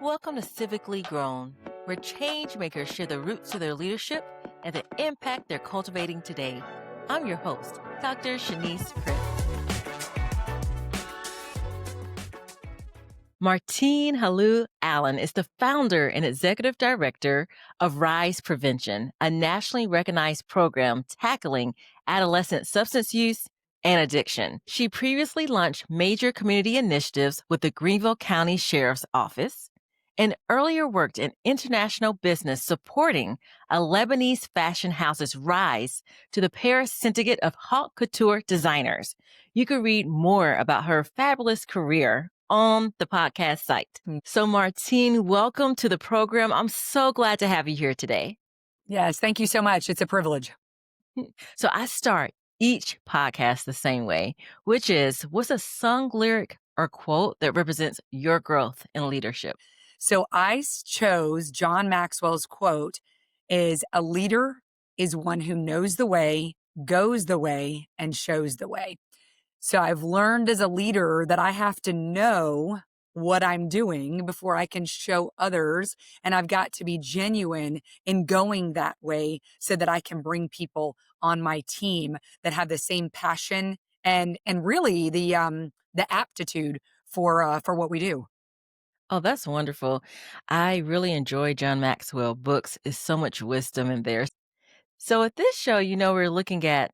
Welcome to Civically Grown, where change makers share the roots of their leadership and the impact they're cultivating today. I'm your host, Dr. Shanice Prince. Martine Helou-Allen is the founder and executive director of RIZE Prevention, a nationally recognized program tackling adolescent substance use and addiction. She previously launched major community initiatives with the Greenville County Sheriff's Office and earlier worked in international business supporting a Lebanese fashion house's rise to the Paris syndicate of haute couture designers. You can read more about her fabulous career on the podcast site. So Martine, welcome to the program. I'm so glad to have you here today. Yes, thank you so much. It's a privilege. So I start each podcast the same way, which is, what's a song lyric or quote that represents your growth in leadership? So I chose John Maxwell's quote is a leader is one who knows the way, goes the way, and shows the way. So I've learned as a leader that I have to know what I'm doing before I can show others. And I've got to be genuine in going that way so that I can bring people on my team that have the same passion and really the aptitude for what we do. Oh, that's wonderful. I really enjoy John Maxwell books. There's so much wisdom in there. So at this show, we're looking at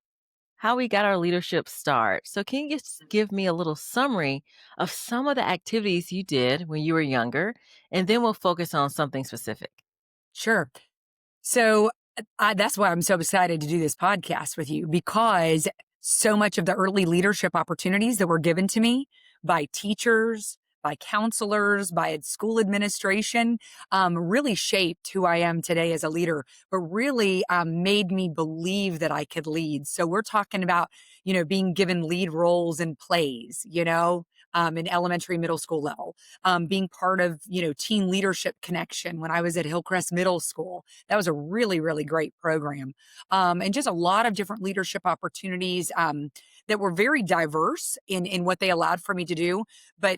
how we got our leadership start. So can you just give me a little summary of some of the activities you did when you were younger? And then we'll focus on something specific. Sure. So that's why I'm so excited to do this podcast with you, because so much of the early leadership opportunities that were given to me by teachers, by counselors, by school administration, really shaped who I am today as a leader, but really made me believe that I could lead. So we're talking about, being given lead roles in plays, in elementary, middle school level, being part of, Teen Leadership Connection when I was at Hillcrest Middle School. That was a really, really great program. And just a lot of different leadership opportunities that were very diverse in what they allowed for me to do. But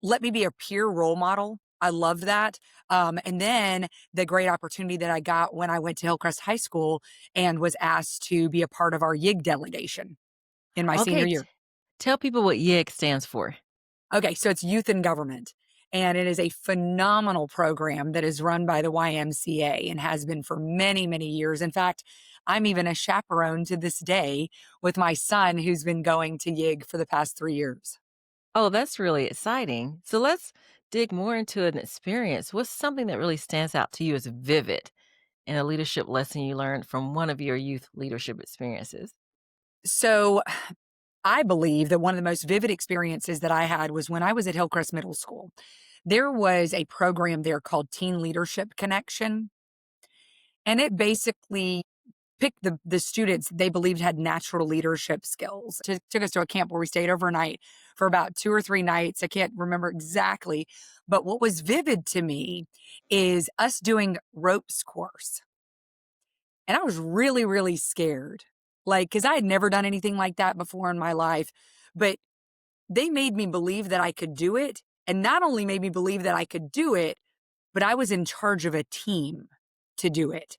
let me be a peer role model. I loved that. And then the great opportunity that I got when I went to Hillcrest High School and was asked to be a part of our YIG delegation in my senior Okay, year. tell people what YIG stands for. Okay, so it's Youth in Government, and it is a phenomenal program that is run by the YMCA and has been for many, many years. In fact, I'm even a chaperone to this day with my son who's been going to YIG for the past 3 years. Oh, that's really exciting. So let's dig more into an experience. What's something that really stands out to you as vivid in a leadership lesson you learned from one of your youth leadership experiences? So I believe that one of the most vivid experiences that I had was when I was at Hillcrest Middle School. There was a program there called Teen Leadership Connection, and it basically picked the students they believed had natural leadership skills. Took us to a camp where we stayed overnight for about 2 or 3 nights. I can't remember exactly, but what was vivid to me is us doing ropes course. And I was really, really scared, like, because I had never done anything like that before in my life. But they made me believe that I could do it. And not only made me believe that I could do it, but I was in charge of a team to do it.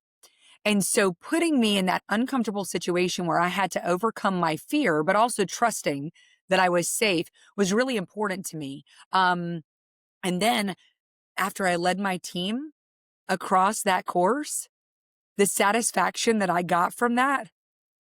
And so putting me in that uncomfortable situation where I had to overcome my fear, but also trusting that I was safe was really important to me. And then after I led my team across that course, the satisfaction that I got from that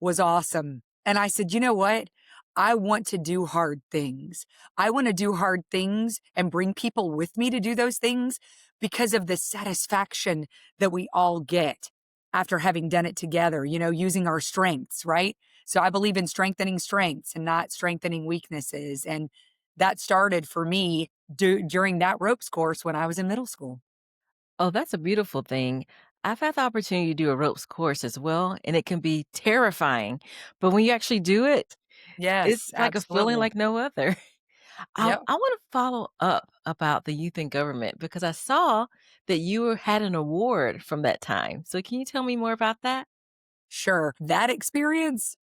was awesome. And I said, you know what? I want to do hard things. I want to do hard things and bring people with me to do those things because of the satisfaction that we all get after having done it together, using our strengths, right? So I believe in strengthening strengths and not strengthening weaknesses. And that started for me during that ropes course when I was in middle school. Oh, that's a beautiful thing. I've had the opportunity to do a ropes course as well, and it can be terrifying. But when you actually do it, it's Yes, like a feeling absolutely. like no other. Yep. I want to follow up about the youth in government because I saw that had an award from that time. So can you tell me more about that? Sure. That experience,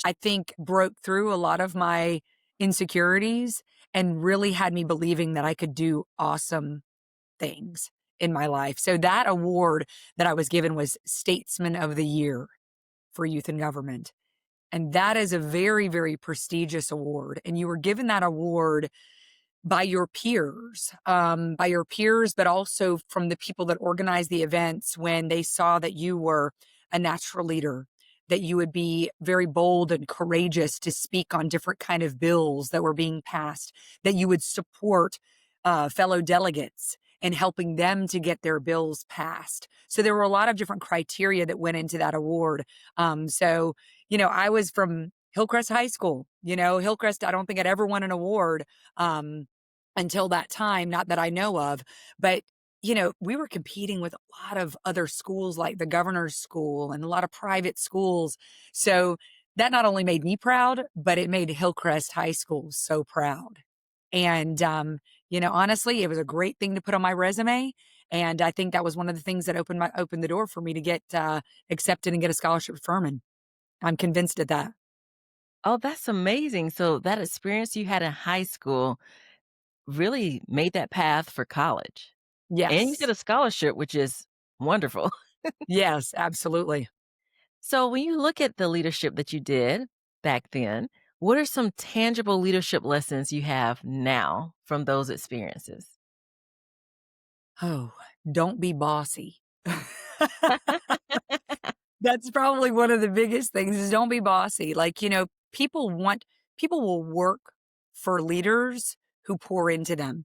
I think, broke through a lot of my insecurities and really had me believing that I could do awesome things in my life. So that award that I was given was Statesman of the Year for Youth in Government. And that is a very, very prestigious award. And you were given that award by your peers, but also from the people that organize the events when they saw that you were a natural leader, that you would be very bold and courageous to speak on different kind of bills that were being passed, that you would support fellow delegates and helping them to get their bills passed. So there were a lot of different criteria that went into that award. I was from Hillcrest High School. Hillcrest, I don't think I'd ever won an award. Um, until that time, not that I know of. But, we were competing with a lot of other schools like the governor's school and a lot of private schools. So that not only made me proud, but it made Hillcrest High School so proud. And, honestly, it was a great thing to put on my resume. And I think that was one of the things that opened the door for me to get accepted and get a scholarship at Furman. I'm convinced of that. Oh, that's amazing. So that experience you had in high school really made that path for college. And you get Yes. a scholarship, which is wonderful. Yes, absolutely. So when you look at the leadership that you did back then, what are some tangible leadership lessons you have now from those experiences? Oh, don't be bossy. That's probably one of the biggest things is don't be bossy. Like, people will work for leaders who pour into them.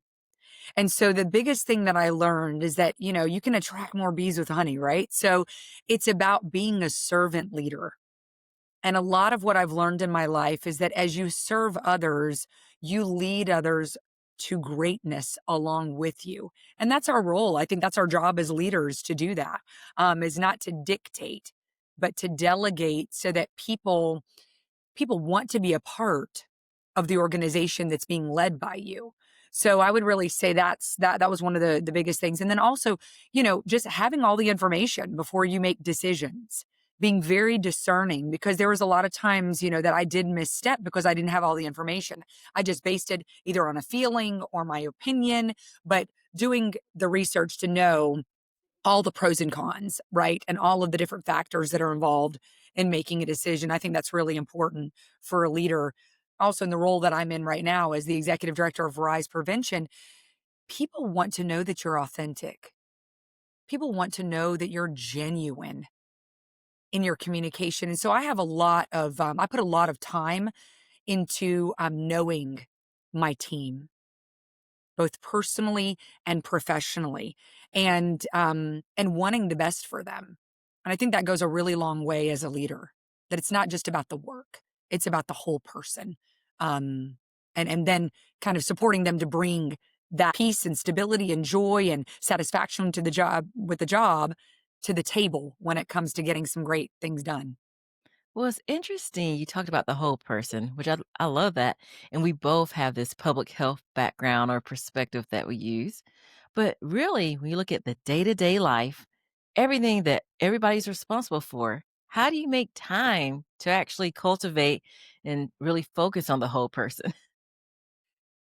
And so the biggest thing that I learned is that, you can attract more bees with honey, right? So it's about being a servant leader. And a lot of what I've learned in my life is that as you serve others, you lead others to greatness along with you. And that's our role. I think that's our job as leaders to do that, is not to dictate, but to delegate so that people want to be a part of the organization that's being led by you. So I would really say that was one of the biggest things. And then also, just having all the information before you make decisions, being very discerning because there was a lot of times, that I did misstep because I didn't have all the information. I just based it either on a feeling or my opinion, but doing the research to know all the pros and cons, right? And all of the different factors that are involved in making a decision. I think that's really important for a leader. Also, in the role that I'm in right now as the executive director of RIZE Prevention, people want to know that you're authentic. People want to know that you're genuine in your communication. And so I put a lot of time into knowing my team both personally and professionally, and wanting the best for them. And I think that goes a really long way as a leader, that it's not just about the work, it's about the whole person. Um, and then kind of supporting them to bring that peace and stability and joy and satisfaction to the job to the table when it comes to getting some great things done. Well, it's interesting. You talked about the whole person, which I love that. And we both have this public health background or perspective that we use. But really, when you look at the day to day life, everything that everybody's responsible for, how do you make time to actually cultivate and really focus on the whole person?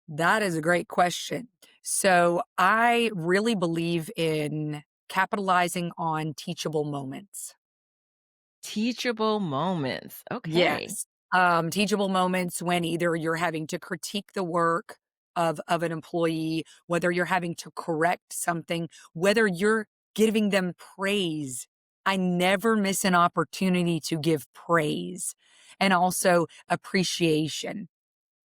That is a great question. So I really believe in capitalizing on teachable moments. Teachable moments. Okay. Yes. Teachable moments when either you're having to critique the work of an employee, whether you're having to correct something, whether you're giving them praise. I never miss an opportunity to give praise and also appreciation.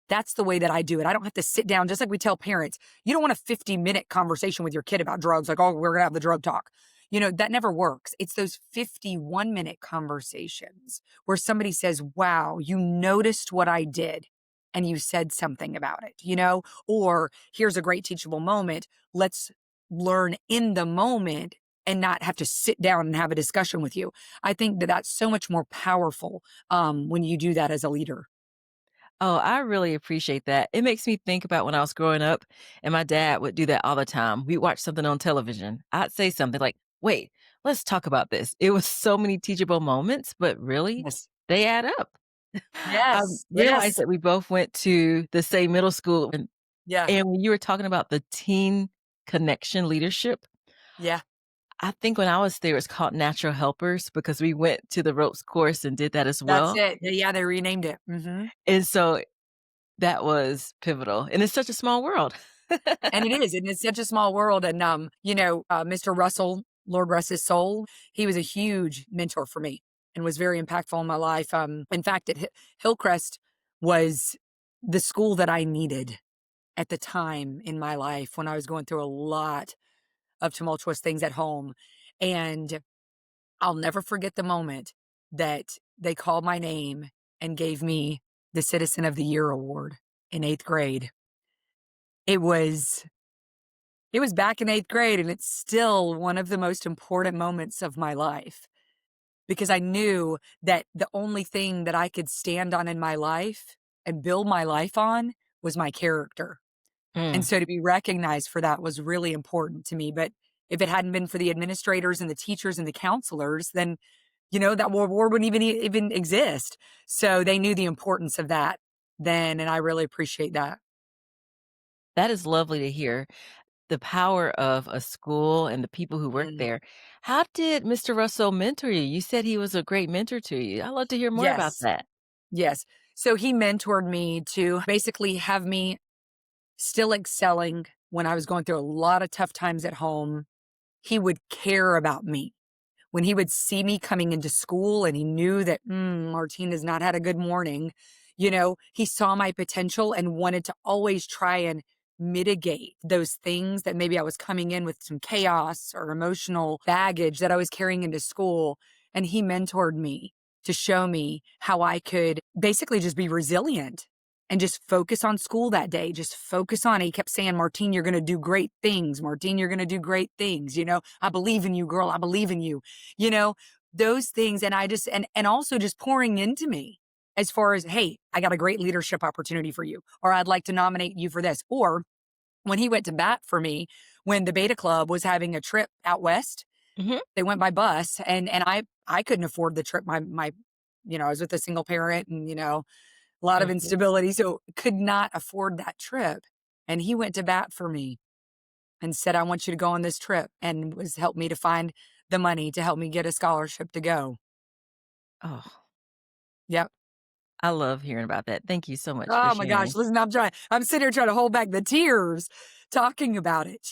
That's the way that I do it. I don't have to sit down, just like we tell parents, you don't want a 50-minute conversation with your kid about drugs, like, oh, we're going to have the drug talk. That never works. It's those 51-minute conversations where somebody says, wow, you noticed what I did and you said something about it, or here's a great teachable moment. Let's learn in the moment and not have to sit down and have a discussion with you. I think that that's so much more powerful when you do that as a leader. Oh, I really appreciate that. It makes me think about when I was growing up, and my dad would do that all the time. We'd watch something on television. I'd say something like, wait, let's talk about this. It was so many teachable moments, but really, Yes. they add up. I Yes, realized yes. that we both went to the same middle school. And, Yeah. and when you were talking about the teen connection leadership. Yeah, I think when I was there, it's called Natural Helpers because we went to the ropes course and did that as that's well. it. Yeah, they renamed it. Mhm. And so that was pivotal, and it's such a small world. And it's such a small world, and, Mr. Russell, Lord rest his soul, he was a huge mentor for me and was very impactful in my life, in fact, Hillcrest was the school that I needed at the time in my life when I was going through a lot of tumultuous things at home, and I'll never forget the moment that they called my name and gave me the Citizen of the Year award in 8th grade. It was It was back in 8th grade, and it's still one of the most important moments of my life because I knew that the only thing that I could stand on in my life and build my life on was my character. And Mm, so to be recognized for that was really important to me. But if it hadn't been for the administrators and the teachers and the counselors, then, that award wouldn't even exist. So they knew the importance of that then, and I really appreciate that. that is lovely to hear, the power of a school and the people who work Mm. there. How did Mr. Russell mentor you? You said he was a great mentor to you. I'd love to hear more about Yes. that. Yes. So he mentored me to basically have me still excelling when I was going through a lot of tough times at home. He would care about me. When he would see me coming into school and he knew that, Martine has not had a good morning, he saw my potential and wanted to always try and mitigate those things that maybe I was coming in with some chaos or emotional baggage that I was carrying into school. And he mentored me to show me how I could basically just be resilient and just focus on school that day. Just focus on it. He kept saying, Martine, you're going to do great things. Martine, you're going to do great things. I believe in you, girl. I believe in you you know, those things. And I just, and also just pouring into me as far as, hey, I got a great leadership opportunity for you, or I'd like to nominate you for this. Or when he went to bat for me, when the Beta Club was having a trip out west, Mhm, they went by bus and I couldn't afford the trip. I was with a single parent and, a lot of mhm. instability. So could not afford that trip. And he went to bat for me and said, I want you to go on this trip and was helped me to find the money to help me get a scholarship to go. Oh, Yep. I love hearing about that. Thank you so much for Oh my gosh. sharing. Listen, I'm sitting here trying to hold back the tears talking about it.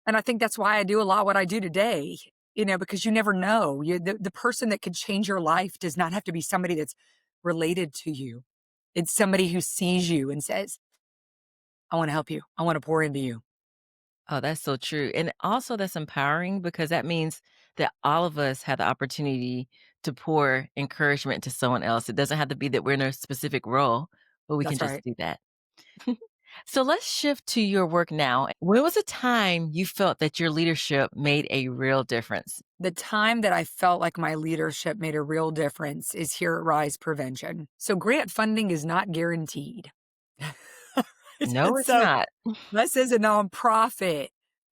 And I think that's why I do a lot what I do today, because you never know. The person that could change your life does not have to be somebody that's related to you. It's somebody who sees you and says, I want to help you. I want to pour into you. Oh, that's so true. And also that's empowering because that means that all of us have the opportunity to pour encouragement to someone else. It doesn't have to be that we're in a specific role, but we can That's just right. do that. So let's shift to your work now. When was a time you felt that your leadership made a real difference? The time that I felt like my leadership made a real difference is here at RIZE Prevention. So grant funding is not guaranteed. No, And it's so not. this is a nonprofit.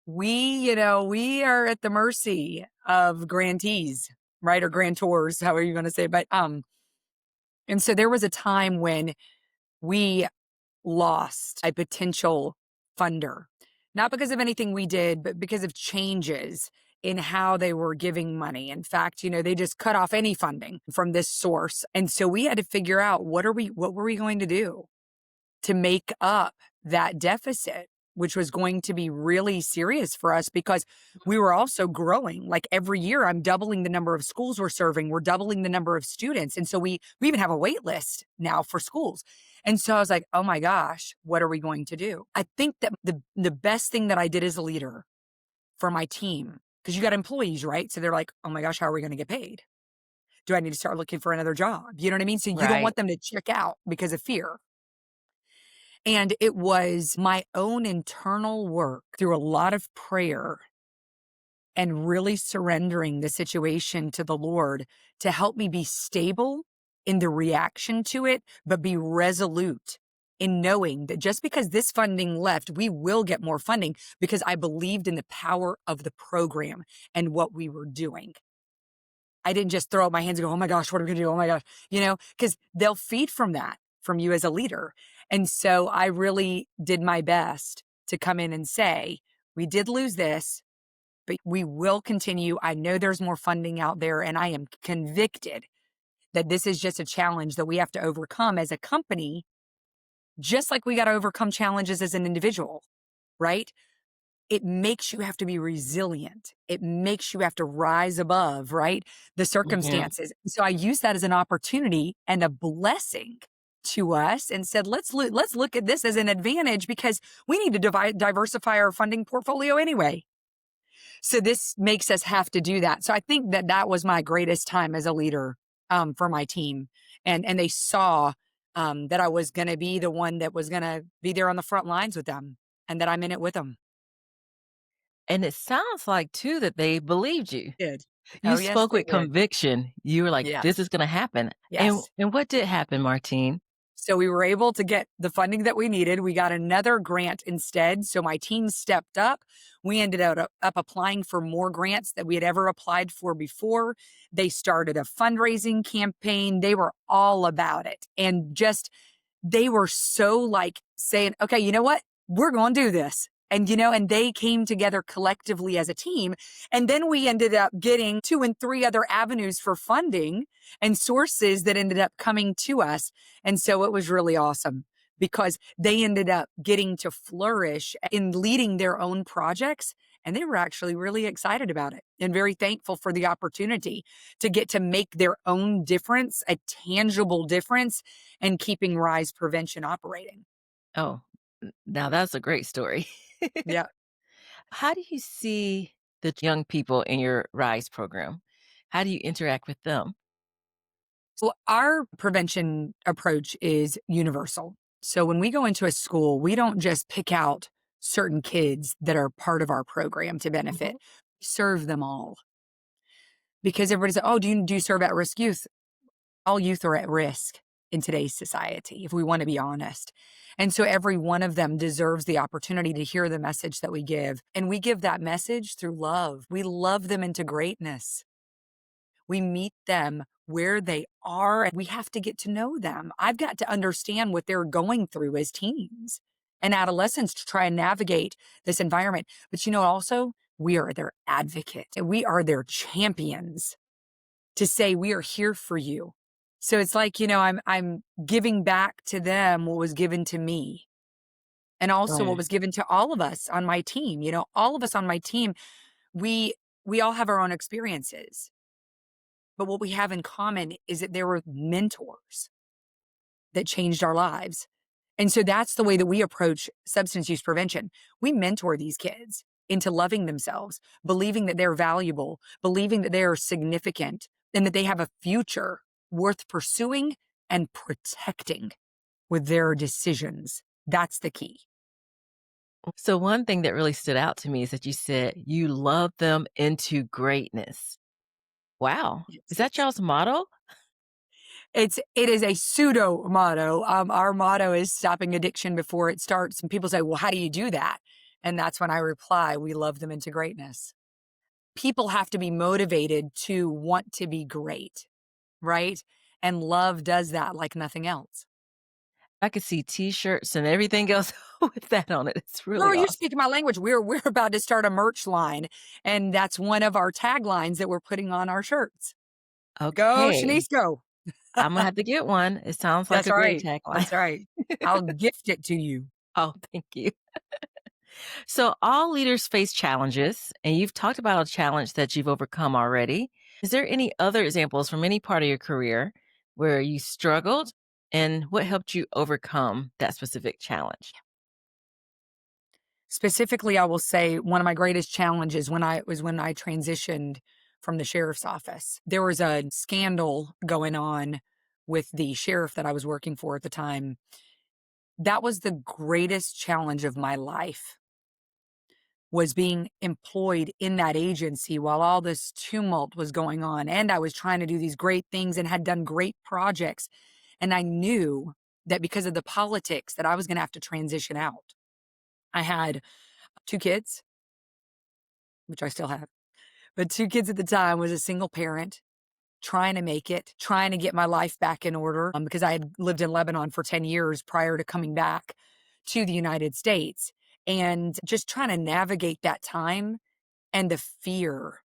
We are at the mercy of grantees, right? Or grantors, however you're going to say. And so there was a time when we lost a potential funder, not because of anything we did, but because of changes in how they were giving money. In fact, they just cut off any funding from this source. And so we had to figure out what were we going to do to make up that deficit, which was going to be really serious for us because we were also growing. Like every year, I'm doubling the number of schools we're serving. We're doubling the number of students. And so we even have a wait list now for schools. And so I was like, oh my gosh, what are we going to do? I think that the best thing that I did as a leader for my team, because you got employees, right? So they're like, oh my gosh, how are we going to get paid? Do I need to start looking for another job? You know what I mean? So you don't Right. want them to check out because of fear. And it was my own internal work through a lot of prayer and really surrendering the situation to the Lord to help me be stable in the reaction to it, but be resolute in knowing that just because this funding left, we will get more funding because I believed in the power of the program and what we were doing. I didn't just throw up my hands and go, oh my gosh, what are we gonna do? Oh my gosh, because they'll feed from that from you as a leader. And so I really did my best to come in and say, we did lose this, but we will continue. I know there's more funding out there, and I am convicted that this is just a challenge that we have to overcome as a company, just like we got to overcome challenges as an individual, right? It makes you have to be resilient. It makes you have to rise above, right? The Mhm. circumstances. So I use that as an opportunity and a blessing to us and said, let's look at this as an advantage because we need to diversify our funding portfolio anyway. So this makes us have to do that. So I think that that was my greatest time as a leader for my team, and they saw that I was going to be the one that was going to be there on the front lines with them, and that I'm in it with them. And it sounds like too that they believed you. Did. You Oh, yes, spoke they with did. conviction. You were like, "This Yes. is gonna happen." Yes. And what did happen, Martine? So we were able to get the funding that we needed. We got another grant instead. So my team stepped up. We ended up applying for more grants that we had ever applied for before. They started a fundraising campaign. They were all about it. And just they were so like saying, okay, you know what? We're going to do this. And they came together collectively as a team. And then we ended up getting 2 and 3 other avenues for funding and sources that ended up coming to us. And so it was really awesome because they ended up getting to flourish in leading their own projects. And they were actually really excited about it and very thankful for the opportunity to get to make their own difference, a tangible difference, and keeping RIZE Prevention operating. Oh, now that's a great story. Yeah. How do you see the young people in your RISE program? How do you interact with them? Well, our prevention approach is universal. So when we go into a school, we don't just pick out certain kids that are part of our program to benefit. Mhm. We serve them all because everybody's like, oh, do you serve at risk youth? All youth are at risk in today's society, if we want to be honest. And so every one of them deserves the opportunity to hear the message that we give. And we give that message through love. We love them into greatness. We meet them where they are, and we have to get to know them. I've got to understand what they're going through as teens and adolescents to try and navigate this environment. But also, we are their advocate. We are their champions to say we are here for you. So it's like, I'm giving back to them what was given to me and also what Right. was given to all of us on my team. All of us on my team, we we all have our own experiences. But what we have in common is that there were mentors that changed our lives. And so that's the way that we approach substance use prevention. We mentor these kids into loving themselves, believing that they're valuable, believing that they are significant, and that they have a future worth pursuing and protecting with their decisions. That's the key. So one thing that really stood out to me is that you said you love them into greatness. Wow. Is that Yes. y'all's motto? It is a pseudo motto. Our motto is stopping addiction before it starts. And people say, well, how do you do that? And that's when I reply, we love them into greatness. People have to be motivated to want to be great, right? And love does that like nothing else. I could see T-shirts and everything else with that on it. It's really Girl, you're awesome. speaking my language. We're about to start a merch line, and that's one of our taglines that we're putting on our shirts. Go, Okay. Shanice, go. I'm gonna have to get one. It sounds like That's a all great right. tagline. That's all right. I'll gift it to you. Oh, thank you. So all leaders face challenges, and you've talked about a challenge that you've overcome already. Is there any other examples from any part of your career where you struggled and what helped you overcome that specific challenge? Specifically, I will say one of my greatest challenges when I transitioned from the sheriff's office. There was a scandal going on with the sheriff that I was working for at the time. That was the greatest challenge of my life, was being employed in that agency while all this tumult was going on. And I was trying to do these great things and had done great projects. And I knew that because of the politics that I was going to have to transition out. I had 2 kids, which I still have. But 2 kids at the time, was a single parent, trying to make it, trying to get my life back in order, because I had lived in Lebanon for 10 years prior to coming back to the United States. and just trying to navigate that time and the fear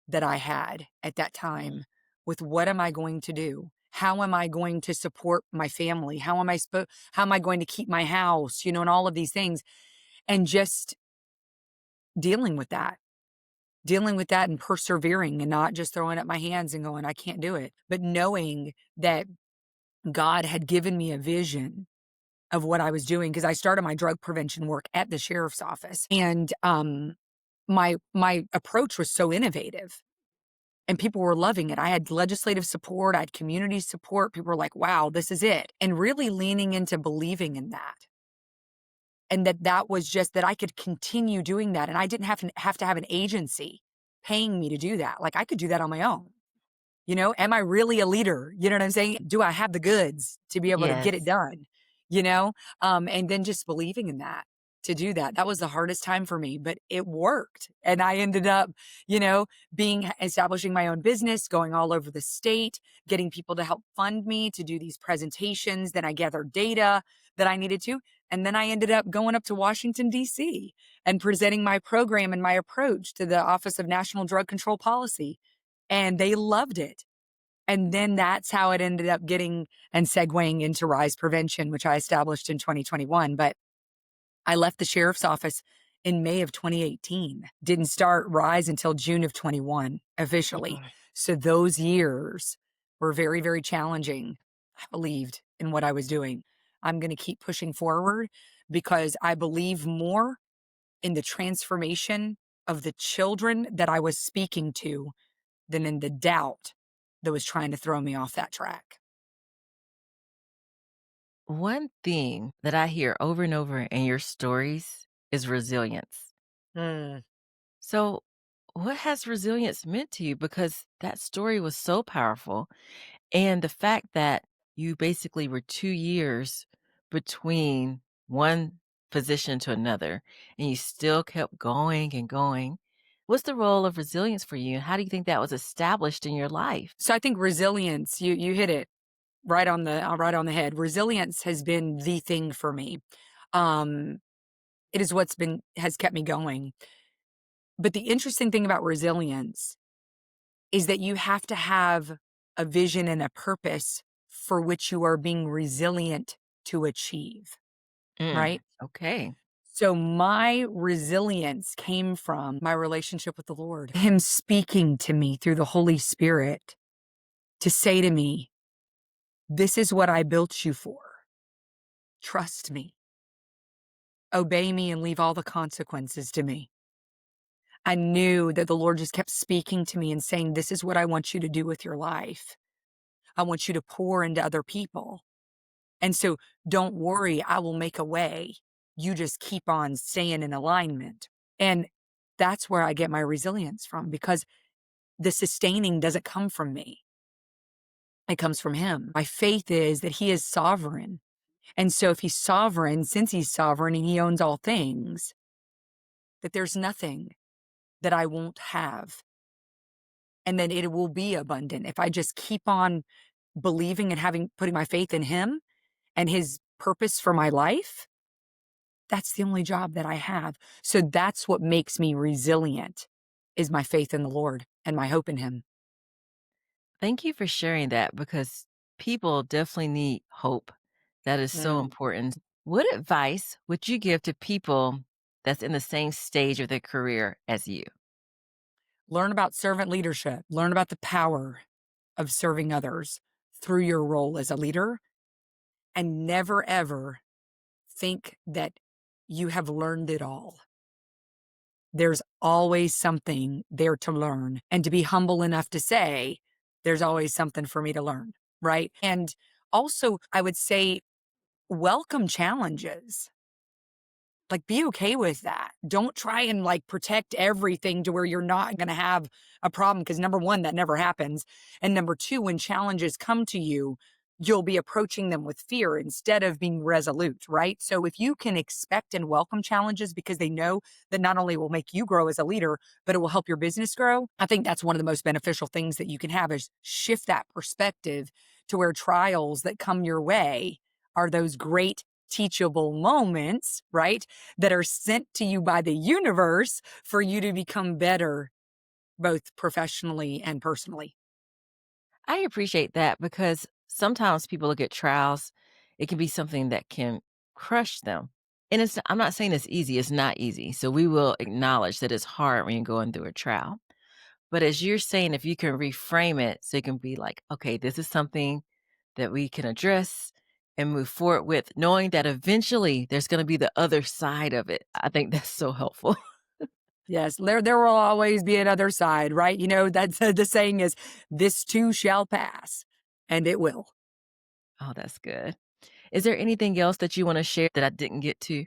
that I had at that time with what am I going to do? How am I going to support my family? How am I going to keep my house, and all of these things, and just dealing with that. Dealing with that and persevering and not just throwing up my hands and going, I can't do it, but knowing that God had given me a vision of what I was doing, because I started my drug prevention work at the sheriff's office. And my approach was so innovative and people were loving it. I had legislative support, I had community support. People were like, wow, this is it. And really leaning into believing in that. And that was just that I could continue doing that. And I didn't have to have an agency paying me to do that. Like I could do that on my own. Am I really a leader? You know what I'm saying? Do I have the goods to be able to get it Yes. done? And then just believing in that to do that. That was the hardest time for me, but it worked. And I ended up, establishing my own business, going all over the state, getting people to help fund me to do these presentations. Then I gathered data that I needed to. And then I ended up going up to Washington, D.C. and presenting my program and my approach to the Office of National Drug Control Policy. And they loved it. And then that's how it ended up getting and segueing into RIZE Prevention, which I established in 2021. But I left the sheriff's office in May of 2018. Didn't start RIZE until June of 21 officially. Mm. So those years were very, very challenging. I believed in what I was doing. I'm going to keep pushing forward because I believe more in the transformation of the children that I was speaking to than in the doubt that was trying to throw me off that track. One thing that I hear over and over in your stories is resilience. Mm. So, what has resilience meant to you? Because that story was so powerful. And the fact that you basically were 2 years between one position to another, and you still kept going and going. What's the role of resilience for you? And how do you think that was established in your life? So I think resilience, you hit it right on the head. Resilience has been the thing for me. Um, it is has kept me going. But the interesting thing about resilience is that you have to have a vision and a purpose for which you are being resilient to achieve, Mm, right? okay. So my resilience came from my relationship with the Lord, Him speaking to me through the Holy Spirit to say to me, this is what I built you for. Trust me. Obey me and leave all the consequences to me. I knew that the Lord just kept speaking to me and saying, this is what I want you to do with your life. I want you to pour into other people. And so don't worry, I will make a way. You just keep on staying in alignment. And that's where I get my resilience from, because the sustaining doesn't come from me. It comes from Him. My faith is that He is sovereign. And so if He's sovereign, since He's sovereign and He owns all things, that there's nothing that I won't have, and then it will be abundant. If I just keep on believing and putting my faith in Him and His purpose for my life, that's the only job that I have. So that's what makes me resilient, is my faith in the Lord and my hope in Him. Thank you for sharing that because people definitely need hope. That is so Mm. important. What advice would you give to people that's in the same stage of their career as you? Learn about servant leadership. Learn about the power of serving others through your role as a leader, and never ever think that you have learned it all. There's always something there to learn, and to be humble enough to say, there's always something for me to learn, right? And also, I would say, welcome challenges. Like, be okay with that. Don't try and protect everything to where you're not going to have a problem. Because number one, that never happens. And number two, when challenges come to you, you'll be approaching them with fear instead of being resolute, right? So if you can expect and welcome challenges because they know that not only will make you grow as a leader, but it will help your business grow, I think that's one of the most beneficial things that you can have, is shift that perspective to where trials that come your way are those great teachable moments, right, that are sent to you by the universe for you to become better, both professionally and personally. I appreciate that because sometimes people look at trials, it can be something that can crush them. And I'm not saying it's easy, it's not easy. So we will acknowledge that it's hard when you're going through a trial. But as you're saying, if you can reframe it so it can be like, okay, this is something that we can address and move forward with, knowing that eventually there's going to be the other side of it. I think that's so helpful. Yes, there will always be another side, right? You know, that's the saying is, "This too shall pass," and it will. Oh, that's good. Is there anything else that you want to share that I didn't get to?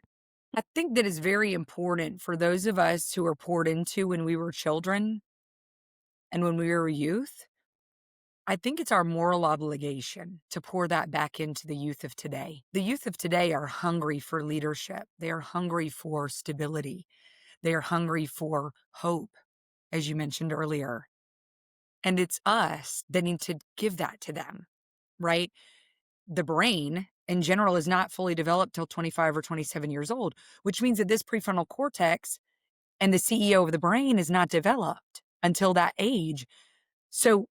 I think that is very important for those of us who were poured into when we were children and when we were youth. I think it's our moral obligation to pour that back into the youth of today. The youth of today are hungry for leadership. They are hungry for stability. They are hungry for hope, as you mentioned earlier. And it's us that need to give that to them, right? The brain in general is not fully developed till 25 or 27 years old, which means that this prefrontal cortex and the CEO of the brain is not developed until that age. So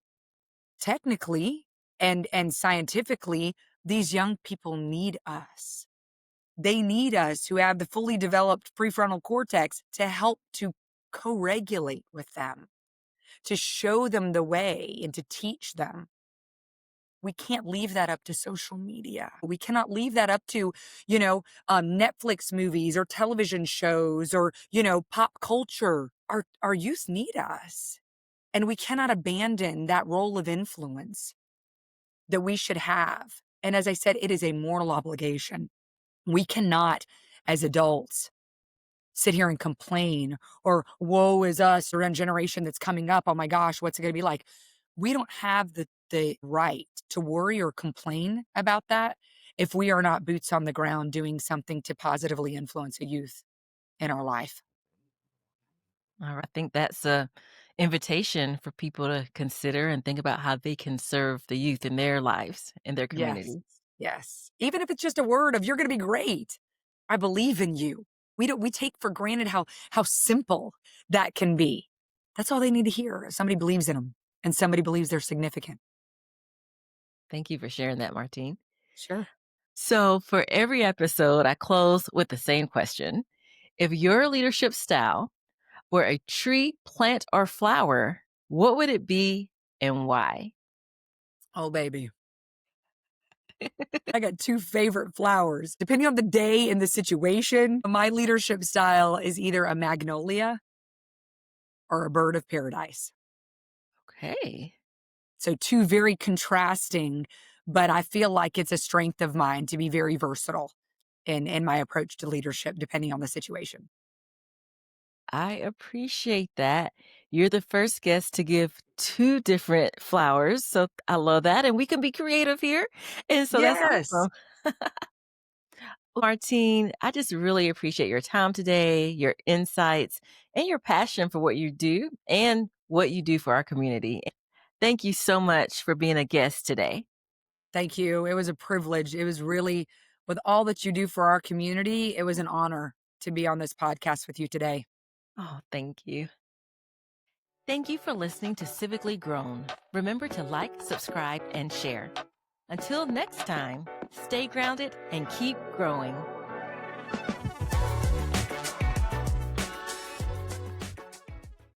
technically and scientifically, these young people need us. They need us who have the fully developed prefrontal cortex to help to co-regulate with them, to show them the way and to teach them. We can't leave that up to social media. We cannot leave that up to, Netflix movies or television shows or, pop culture. Our youth need us. And we cannot abandon that role of influence that we should have. And as I said, it is a moral obligation. We cannot, as adults, sit here and complain or woe is us or a generation that's coming up. Oh my gosh, what's it going to be like? We don't have the right to worry or complain about that if we are not boots on the ground doing something to positively influence a youth in our life. All right. I think that's a invitation for people to consider and think about how they can serve the youth in their lives, in their Yes. community. Yes. Even if it's just a word of you're going to be great. I believe in you. We take for granted how simple that can be. That's all they need to hear. Somebody believes in them and somebody believes they're significant. Thank you for sharing that, Martine. Sure. So, for every episode, I close with the same question. If your leadership style were a tree, plant, or flower, what would it be and why? Oh, baby. I got two favorite flowers. Depending on the day and the situation, my leadership style is either a magnolia or a bird of paradise. Okay. So, two very contrasting, but I feel like it's a strength of mine to be very versatile in my approach to leadership, depending on the situation. I appreciate that. You're the first guest to give two different flowers. So I love that. And we can be creative here. And so that's Yes. awesome. Martine, I just really appreciate your time today, your insights, and your passion for what you do and what you do for our community. Thank you so much for being a guest today. Thank you. It was a privilege. It was really, with all that you do for our community, it was an honor to be on this podcast with you today. Oh, thank you. Thank you for listening to Civically Grown. Remember to like, subscribe, and share. Until next time, stay grounded and keep growing.